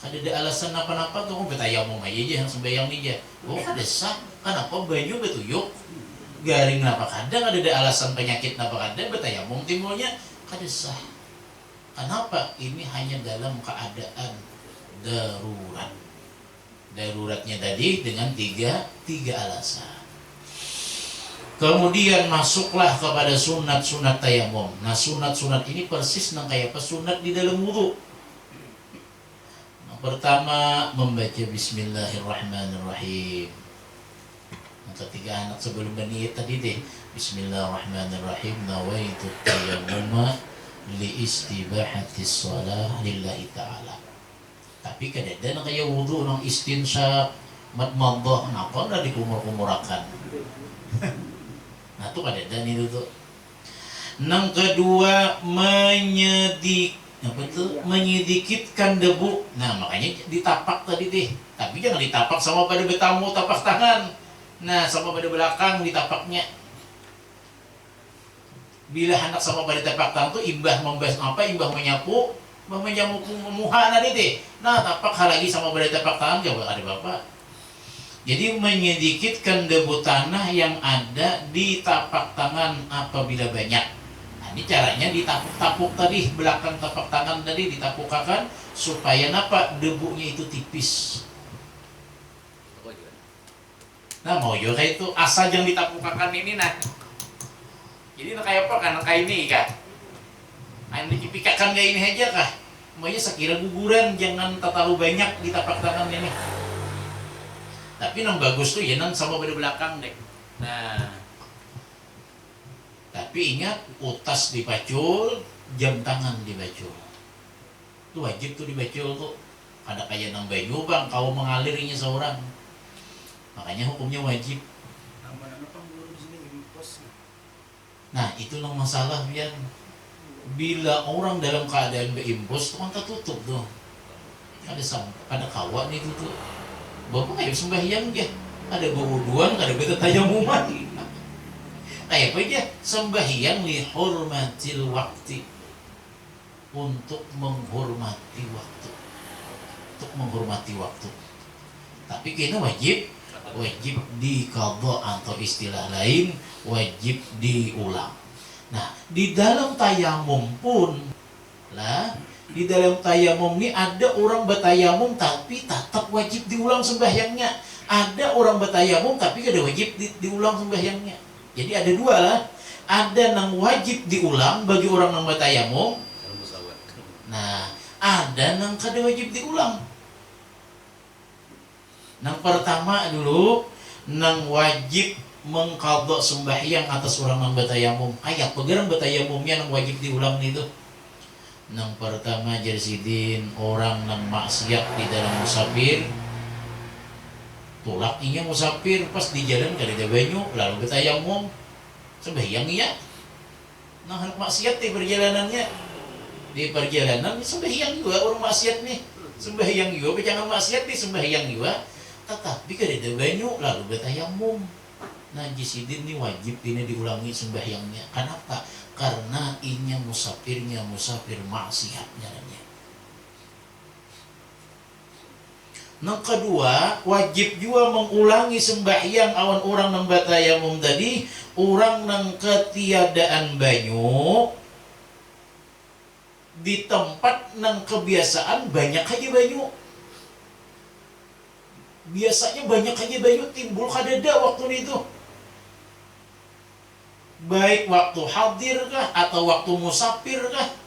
S1: Kada ada alasan apa-apa tuh betayamum aja yang sembahyang nih aja. Oh, kada sah. Kenapa baju betuyuk? Garing napa kadang ada alasan penyakit napa kadang betayamum timbulnya kada sah. Kenapa? Ini hanya dalam keadaan darurat. Daruratnya tadi dengan tiga alasan. Kemudian masuklah kepada sunat-sunat tayamum. Nah, sunat-sunat ini persis nang kayak apa sunat di dalam wudu. Pertama membaca Bismillahirrahmanirrahim. Yang ketiga anak sebelum berniat tadi deh Bismillahirrahmanirrahim nawaitu tayammuma li istibahatis shalah lillahi ta'ala. Tapi kadang-kadang kayak wudu nang istinsyaq madmadah napa dah dikumur-kumurakan. Nah itu kadang-kadang itu tuh. Yang kedua Apa itu? Menyedikitkan debu. Nah makanya ditapak tadi deh. Tapi jangan ditapak sama pada betamu tapak tangan. Nah sama pada belakang ditapaknya. Bila hendak sama pada tapak tangan tuh imbah membas apa? Imbah menyapu, menyapu muha tadi deh. Nah tapak lagi sama pada tapak tangan coba ada bapak. Jadi menyedikitkan debu tanah yang ada di tapak tangan apabila banyak. Ini caranya ditapuk-tapuk tadi, belakang tapak tangan tadi ditapukakan supaya apa? Debunya itu tipis. Nah mau juga itu asal yang ditapukakan ini nah. Jadi kayak apa kan? Kayak ini kah? Anda dipikakan kayak ini aja kah? Maunya sekira guguran, jangan terlalu banyak di tapak tangan ini. Tapi yang bagus tuh ya nang sama pada belakang deh. Nah. Tapi ingat, utas dibacul, jam tangan dibacul. Itu wajib tuh dibacul tuh. Ada kayak nang banyu bang, kau mengalirinya seorang. Makanya hukumnya wajib. Nah itu nang masalah ya. Bila orang dalam keadaan berimpos, tuh kan tertutup tuh. Ada kawan itu tuh. Bapak kayak sembahyang ya. Ada berwuduan, ada beta tayamuman. Kayak apa aja sembahyang li hurmatil waktu, untuk menghormati waktu, tapi kayaknya wajib diqadha atau istilah lain wajib diulang. Nah di dalam tayamum pun lah, di dalam tayamum ini ada orang bertayamum tapi tetap wajib diulang sembahyangnya. Ada orang bertayamum tapi kada wajib diulang sembahyangnya. Jadi ada dua lah. Ada yang wajib diulang bagi orang yang bertayamum. Nah, ada yang kada wajib diulang. Yang pertama dulu, yang wajib mengqadha sembahyang atas orang yang bertayamum. Ayat pegerang bertayamumnya yang wajib diulang itu. Yang pertama jarsidin, orang yang maksiat di dalam musafir. Tulak inya musafir pas di jalan kada ada banyu lalu bertayamum sembahyang iya. Nah hendak maksiat di perjalanannya, di perjalanan sembahyang juga orang maksiat nih, sembahyang juga jangan maksiat di sembahyang juga, tetapi kada ada banyu lalu bertayamum. Nah jisidin ini wajib ini diulangi sembahyangnya. Kenapa? Karena inya musafirnya musafir maksiatnya. Yang kedua, wajib juga mengulangi sembahyang awan orang nang batayamum tadi, orang nang ketiadaan banyu di tempat nang kebiasaan banyak aja banyu. Biasanya banyak aja banyu timbul kadada waktu itu. Baik waktu hadir kah atau waktu musafir kah?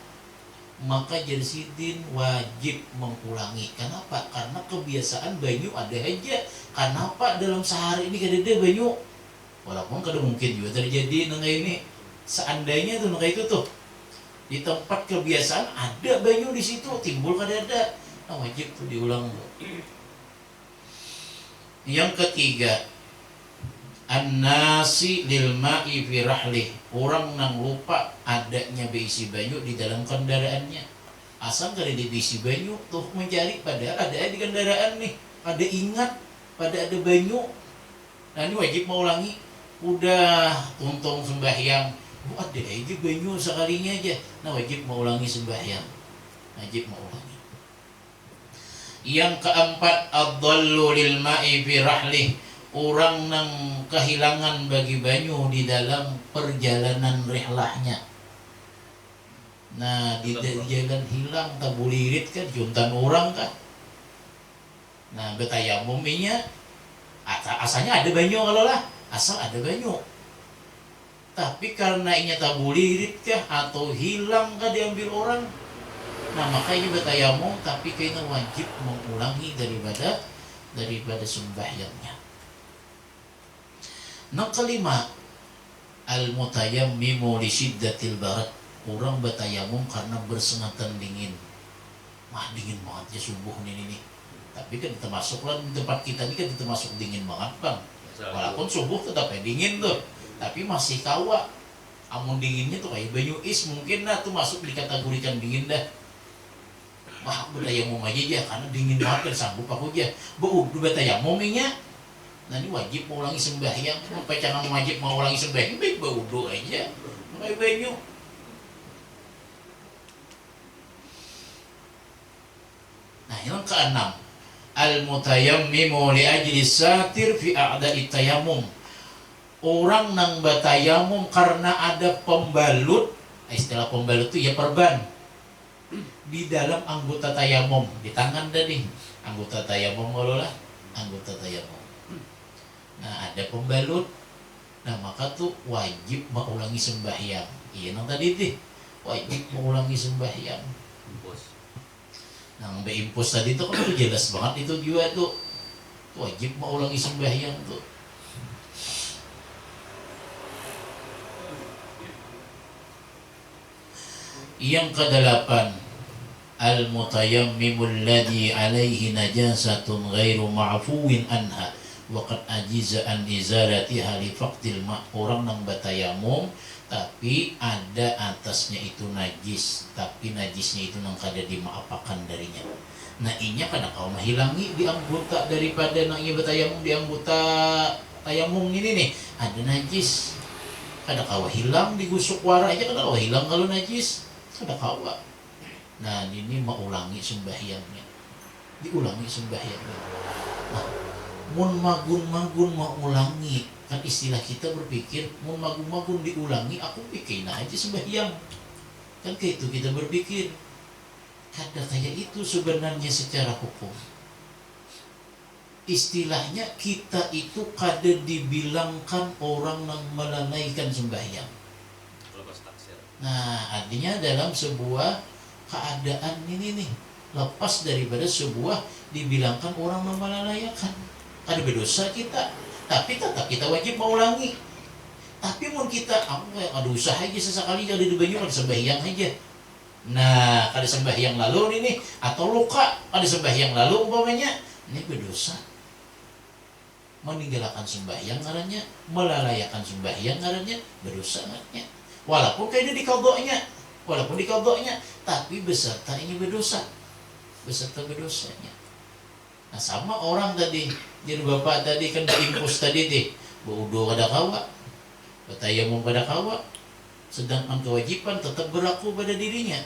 S1: Maka jarsidin wajib mengulangi. Kenapa? Karena kebiasaan banyu ada aja. Kenapa dalam sehari ini kada ada banyu? Walaupun kada mungkin juga terjadi nang ini. Seandainya tuh nang itu tuh di tempat kebiasaan ada banyu di situ timbul kada ada. Nah, wajib tuh diulang. Yang ketiga, an-nasi lil ma'i fi rahlih. Orang nang lupa adanya beisi banyu di dalam kendaraannya. Asal kada diisi banyu tuh mencari padahal ada di kendaraan nih. Ada ingat pada ada banyu. Nah ini wajib mau ulangi. Udah tuntung sembahyang. Ada aja banyu sekalinya aja. Nah wajib mau ulangi sembahyang. Wajib mau ulangi. Yang keempat, ad-dhallu lil ma'i fi rahlih. Orang nang kehilangan bagi banyu di dalam perjalanan rihlahnya. Nah di jalan hilang tabulirit kan juntan orang kan. Nah betayamuminya asalnya ada banyu kalau lah, asal ada banyu. Tapi karena inya tabulirit kah atau hilang kah diambil orang. Nah makanya betayamum tapi kayaknya wajib mengulangi daripada sembahyangnya. Yang kelima, al-mutayammimu li syiddatil barat. Orang bertayamum karena bersengatan dingin. Wah dingin banget ya subuh nih. Tapi kan termasuklah di tempat kita ini kan termasuk dingin banget bang. Walaupun subuh tetap dingin tuh. Tapi masih kawa. Amun dinginnya tuh kayak banyu is mungkin lah tuh masuk dikategorikan dingin dah. Mah bertayamum aja ya karena dingin banget kan sanggup aku aja. Beudu bertayamumnya. Nah ini wajib mau ulangi sembahyang. Apa jangan wajib mau ulangi sembahyang? Baik beudu aja. Pakai banyu. Nah yang keenam, al-mutayammimu li ajli satir fi a'da'i tayammum. Orang nang batayamum karena ada pembalut, istilah pembalut itu ya perban di dalam anggota tayamum, di tangan tadi anggota tayamum kalau lah anggota tayamum. Nah ada pembalut, nah maka tuh wajib mengulangi sembahyang. Iya nang tadi tuh wajib mengulangi sembahyang. Nah impus tadi tuh kan udah jelas banget itu juga tuh wajib mengulangi sembahyang tuh. Yang kedelapan, al-mutayammimul ladzi alaihi najasatun ghairu ma'fuwin anha wa qad ajiza an izalatiha li faqdil ma'. Orang nang batayamum tapi ada atasnya itu najis, tapi najisnya itu nang kada dimaapakan darinya. Nah inya kada kau menghilangi di anggota daripada nang ia batayamum di anggota tayamum ini nih ada najis. Kada kau hilang digusuk wara aja kada kau hilang kalau najis. Kada kawa. Nah ini mau ulangi sembahyangnya, diulangi sembahyangnya. Nah, mun magun-magun mau ulangi, kan istilah kita berpikir mun magun-magun diulangi, aku bikin aja sembahyang. Kan kayak itu kita berpikir. Kada kayak itu sebenarnya secara hukum. Istilahnya kita itu kada dibilangkan orang yang melalaikan sembahyang. Nah, artinya dalam sebuah keadaan ini nih lepas daripada sebuah dibilangkan orang melalaikan. Ada berdosa kita, tapi tetap kita wajib mengulangi. Tapi mau kita, aku ada usaha aja sesekali jadi di banyu ada sembahyang aja. Nah, kada sembahyang lalu ini atau luka ada sembahyang lalu umpamanya ini berdosa. Meninggalkan sembahyang ngarannya, melalaikan sembahyang ngarannya berdosa ngarannya. Walaupun kayaknya dikagoknya, tapi beserta ini berdosa, beserta berdosanya. Nah sama orang tadi, jadi bapak tadi kan diimpus tadi deh, baudo kada kawa, batayamum kada kawa, sedangkan kewajiban tetap berlaku pada dirinya.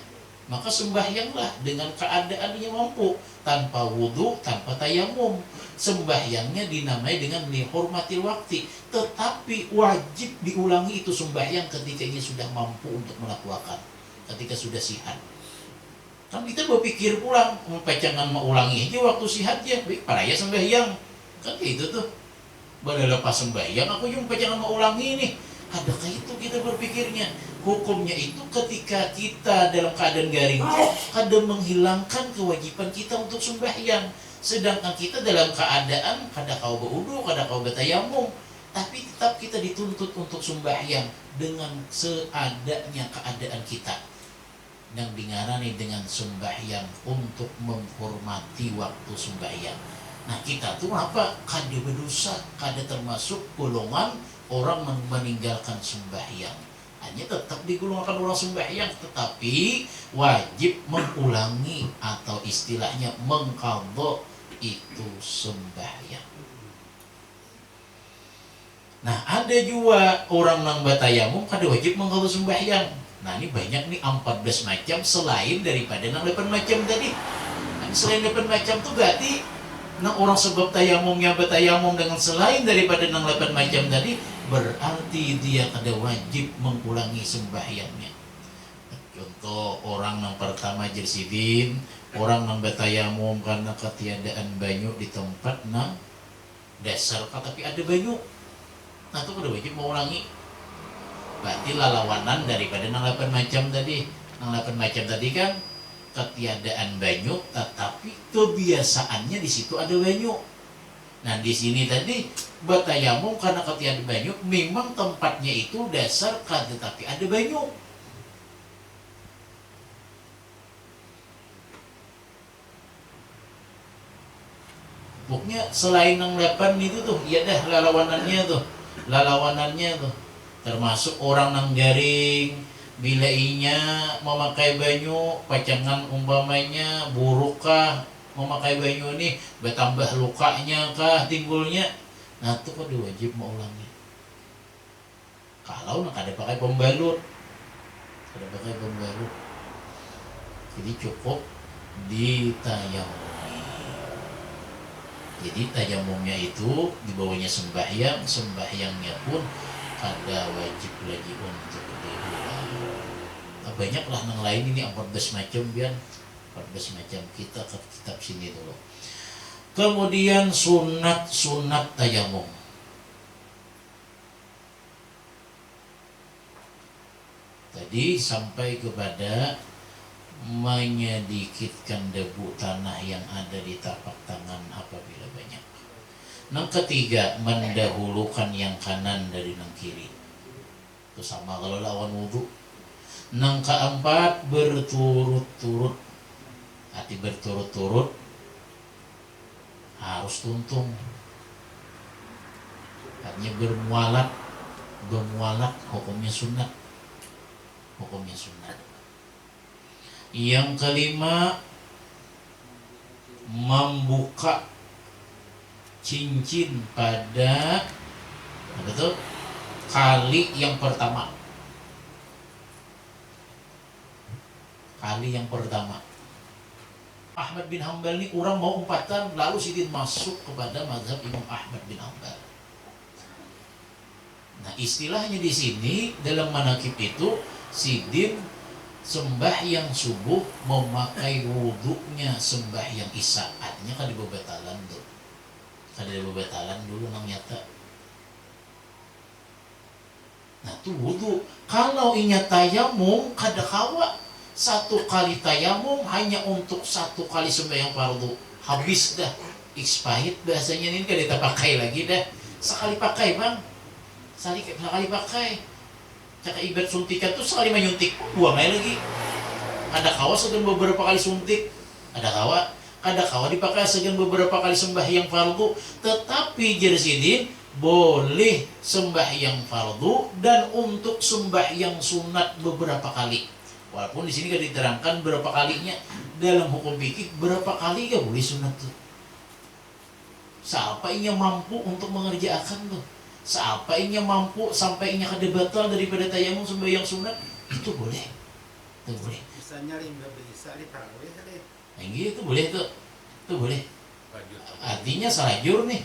S1: Maka sembahyanglah dengan keadaannya mampu, tanpa wudu, tanpa tayamum. Sembahyangnya dinamai dengan dihormati waktu, tetapi wajib diulangi itu sembahyang ketika ia sudah mampu untuk melakukan, ketika sudah sihat. Kan kita berpikir pulang, jangan mau ulangi aja waktu sihat ya, paraya sembahyang. Kan kayak itu tuh, pada lepas sembahyang aku jumpa jangan mau ulangi nih. Adakah itu kita berpikirnya? Hukumnya itu ketika kita dalam keadaan garing kada menghilangkan kewajiban kita untuk sembahyang. Sedangkan kita dalam keadaan kada kau berwudu, kada kau bertayamum, tapi tetap kita dituntut untuk sembahyang dengan seadanya keadaan kita. Yang dingarani dengan sembahyang untuk menghormati waktu sembahyang. Nah kita tuh apa? Kada berdosa, kada termasuk golongan orang meninggalkan sembahyang. Hanya tetap digolongkan orang sembahyang, tetapi wajib mengulangi atau istilahnya mengqadha itu sembahyang. Nah ada juga orang nang batayamum kada wajib mengqadha sembahyang. Nah ini banyak nih 14 macam selain daripada nang 8 macam tadi. Nah, selain 8 macam tuh berarti nang orang sebab tayamumnya batayamum dengan selain daripada nang 8 macam tadi, berarti dia kada wajib mengulangi sembahyangnya. Contoh orang yang pertama jersidin, orang yang batayamum karena ketiadaan banyu di tempat nang dasar tapi ada banyu. Nah itu kada wajib mengulangi. Berarti lalawanan daripada nang 8 macam tadi. Nang 8 macam tadi kan ketiadaan banyu, tetapi kebiasaannya di situ ada banyu. Nah di sini tadi batayamum karena ketiadaan banyu, memang tempatnya itu dasar kan, tetapi ada banyu. Pokoknya selain yang 8 itu tuh, ya dah lalawanannya tuh, termasuk orang nang garing, Bila inya memakai banyu pacangan umpamanya burukkah memakai banyu ini bertambah lukanya kah timbulnya, nah itu kan wajib mengulangi. Kalau nak ada pakai pembalut, jadi cukup ditayamumi. Jadi tayamumnya itu dibawanya sembahyangnya pun kada wajib lagi untuk diulang. Banyaklah yang lain ini 14 macam biar 14 macam kita ke kitab sini dulu. Kemudian sunat tayamum. Tadi sampai kepada menyedikitkan debu tanah yang ada di tapak tangan apabila banyak. Yang ketiga, mendahulukan yang kanan dari yang kiri. Itu sama kalau lawan wudu. Yang keempat, berturut-turut. Arti berturut-turut harus tuntung. Artinya bermualat hukumnya sunat. Yang kelima, membuka cincin pada kali yang pertama. Ahmad bin Hanbal ini orang mau umpatan, lalu Sidin masuk kepada mazhab Imam Ahmad bin Hanbal. Nah, istilahnya di sini dalam manakib itu Sidin sembahyang subuh memakai wudhunya sembahyang isya. Artinya kan dibebetalan tuh. Kan dibebetalan dulu nang nyata. Nah tuh wudhu. Kalau inya tayamum kada kawa. Satu kali tayamum hanya untuk satu kali sembahyang fardu. Habis dah. Expired bahasanya ini kada kita pakai lagi dah. Sekali pakai bang. Sekali pakai. Cakap ibarat suntikan tuh sekali menyuntik, buang aja lagi. Ada kawa segan beberapa kali suntik, ada kawa dipakai segan beberapa kali sembahyang fardu. Tetapi Jersidin boleh sembahyang fardu dan untuk sembahyang sunat beberapa kali. Walaupun di sini kan diterangkan berapa kalinya dalam hukum fikih berapa kali ya boleh sunat tuh. Siapa yang mampu untuk mengerjakan tuh? Siapa yang mampu sampai inya kada batal daripada tayamum sembahyang sunat, itu boleh. Itu boleh.
S2: Misalnya limba bisa di tarawih kali.
S1: Nah, itu boleh tuh. Itu boleh. Artinya salajur nih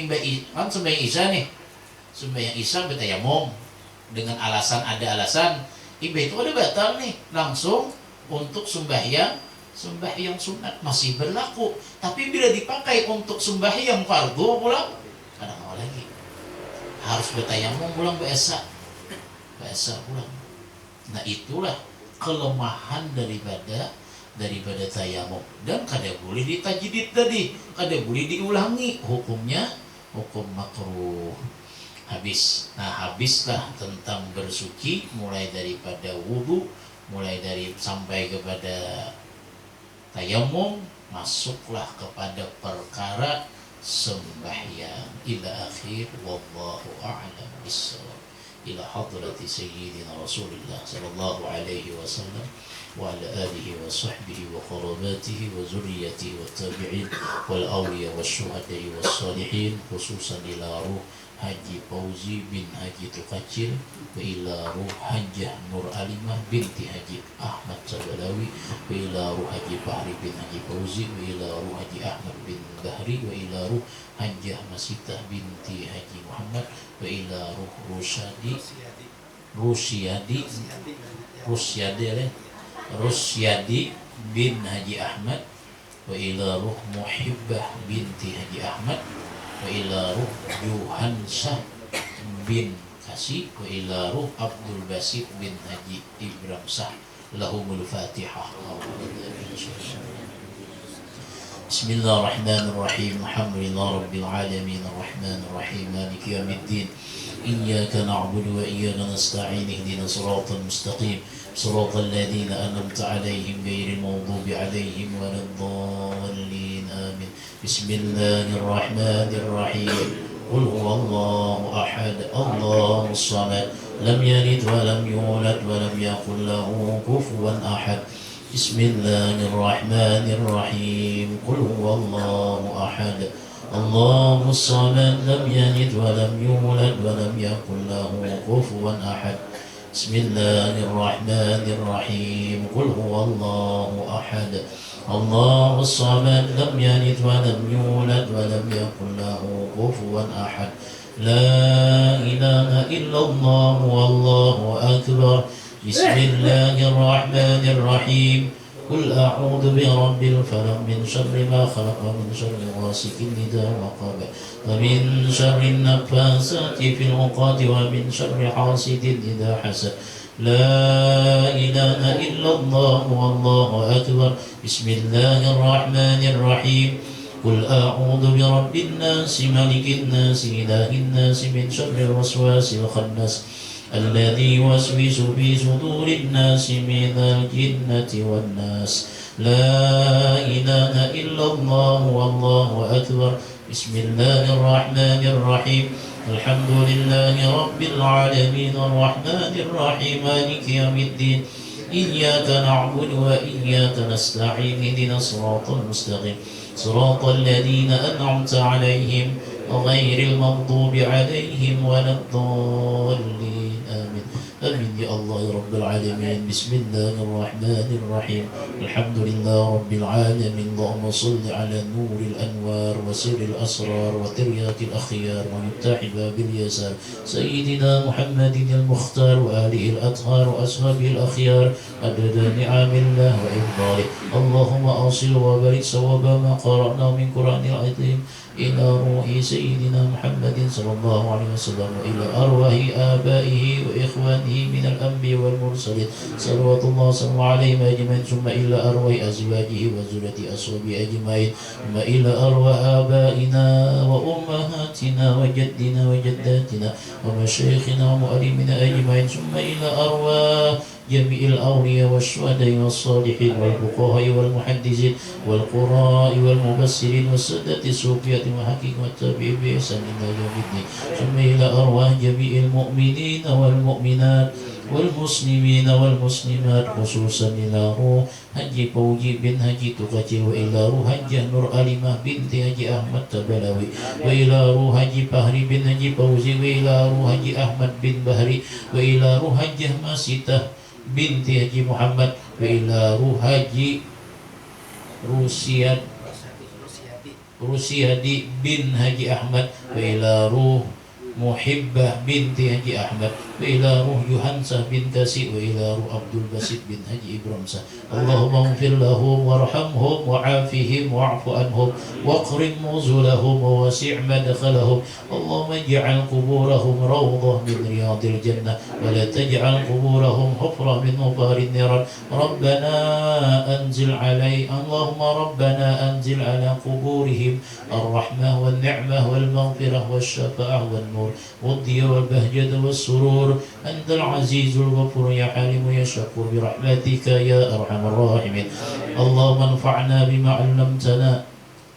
S1: imba kan sembahyang isya nih. Sembahyang isya bertayamum dengan ada alasan imba itu ada batal nih, langsung untuk sembahyang sunat masih berlaku. Tapi bila dipakai untuk sembahyang fardu pulang kada mau lagi, harus bertayamum pulang biasa pulang. Nah itulah kelemahan daripada tayamum, dan kada boleh ditajdid tadi, kada boleh diulangi, hukum makruh. Habislah tentang bersuci, mulai daripada wudu, mulai dari sampai kepada tayamum, masuklah kepada perkara sembahyang ila akhir. Wallahu a'lam bissawab. Ila hadrati sayyidina Rasulullah sallallahu alaihi wasallam wa ala alihi wa sahbihi wa qarabatihi wa zurriyyatihi wa tabi'in wal awliya wa syuhada'i wa salihin, khususan ila ruh Haji Fauzi bin Haji Tukacil, wa ila ruh Hajjah Nur Alimah binti Haji Ahmad Sabalawi, wa ila ruh Haji Bahri bin Haji Fauzi, wa ila ruh Haji Ahmad bin Bahri, wa ila ruh Hajjah Masitah binti Haji Muhammad, wa ila ruh Rusyadi bin Haji Ahmad, wa ila ruh Muhibbah binti Haji Ahmad, wa ila ruh Yuhansyah bin Kasih, wa ila ruh Abdul Basit bin Haji Ibrahim Sah. Lahumul Fatihah. Bismillahirrahmanirrahim. Alhamdulillah Rabbil Alamin. Ar-Rahmanir-Rahim. Maliki yawmiddin. Iyyaka na'budu wa iyyaka nasta'in. Ihdinas siratal mustaqim. Siratal ladzina an'amta 'alaihim ghairil maghdubi 'alaihim waladdallin. Amin. Bismillahirrahmanirrahim. Qul huwallahu ahad, Allahus samad, لم يلد ولم يولد ولم يكن له كفوا أحد. بسم الله الرحمن الرحيم. قل هو الله أحد الله الصمد لم يلد ولم يولد ولم يكن له كفوا أحد. بسم الله الرحمن الرحيم. قل هو الله أحد الله الصمد لم يلد ولم يولد ولم يكن له كفوا أحد. لا إله إلا الله والله أكبر. بسم الله الرحمن الرحيم. قل أعوذ برب الفلق من شر ما خلق ومن شر غاسق إذا وقب ومن شر النفاثات في العقد ومن شر حاسد إذا حسد. لا إله إلا الله والله أكبر. بسم الله الرحمن الرحيم. قل أعوذ برب الناس ملك الناس إله الناس من شر الوسواس الخناس الذي يوسوس في صدور الناس من الجنة والناس. لا إله إلا الله والله أكبر. بسم الله الرحمن الرحيم. الحمد لله رب العالمين الرحمن الرحيم مالك يوم الدين إياك نعبد وإياك نستعين اهدنا الصراط المستقيم صراط الذين أنعمت عليهم غير المغضوب عليهم ولا الضالين آمين. آمين يا الله يا رب العالمين. بسم الله الرحمن الرحيم. الحمد لله رب العالمين. اللهم صل على نور الأنوار وسر الأسرار وترياق الأخيار ومفتاح باب اليسار سيدنا محمد المختار وآله الأطهار وأصحابه الأخيار عدد نعم الله وإفضاله. اللهم أوصل وبارك صواب ما قرأنا من قرآن العظيم إلى روح سيدنا محمد صلى الله عليه وسلم وإلى أرواح آبائه وإخوانه من الأنبياء والمرسلين صلوات الله وسلامه عليهم أجمعين. ثم إلى أرواح أزواجه وذرية أصحابه أجمعين. ثم إلى أرواح آبائنا وأمهاتنا وجدنا وجداتنا ومشايخنا ومؤلمنا أجمعين. ثم إلى أرواح جميع الأولياء والشهداء والصالحين والفقهاء والمحدثين والقراء والمبصرين والسادة الصوفية والحقيقة والتابعين بإحسان إلى يوم الدين. ثم إلى أرواح جميع المؤمنين والمؤمنات والمسلمين والمسلمات خصوصا إلى روح حج فوجي بن حج تقاتل وإلى روح حج نور ألمة بنت حج أحمد تبلوي وإلى روح حج بحري بن حج فوزي وإلى روح حج أحمد بن بحري وإلى روح حج ماسيته بنت حج محمد وإلى روح حج روسيادي بن حج أحمد وإلى روح محبة بنت حج أحمد وإلى روح يوحنسة بن كاسي وإلى روح عبد الباسط بن حج إبرامسة. اللهم اغفر لهم وارحمهم وعافهم واعف عنهم واكرم نزلهم ووسع مدخلهم. اللهم اجعل قبورهم روضة من رياض الجنة ولا تجعل قبورهم حفرة من حفر النيران. اللهم ربنا أنزل على قبورهم الرحمة والنعمة والمغفرة والشفاعة والنور والضياء والبهجة والسرور. أنت العزيز الغفور يا حليم يا شكور برحمتك يا أرحم الراحمين. اللهم انفعنا بما علمتنا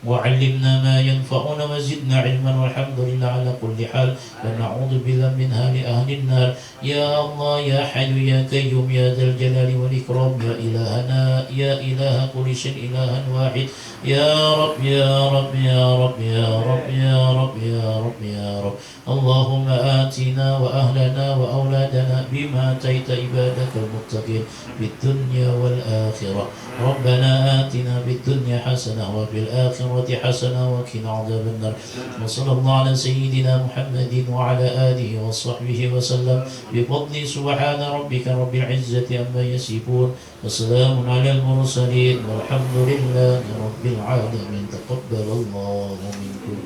S1: وعلمنا ما ينفعنا وزدنا علما والحمد لله على كل حال ونعوذ بالله من حال أهل النار. يا الله يا حي يا قيوم يا ذا الجلال والإكرام يا إلهنا يا إله كل شيء إلها واحد. يا رب يا رب يا رب يا رب يا رب يا رب يا رب. اللهم آتنا وأهلنا وأولادنا بما آتيت عبادك المتقين في الدنيا والآخرة. ربنا آتنا في الدنيا حسنة وفي الآخرة حسنة وقنا عذاب النار. وصلى الله على سيدنا محمد وعلى آله وصحبه وسلم بفضل سبحان ربك رب العزة عما يصفون وسلام على المرسلين والحمد لله رب العالمين. تقبل الله منكم.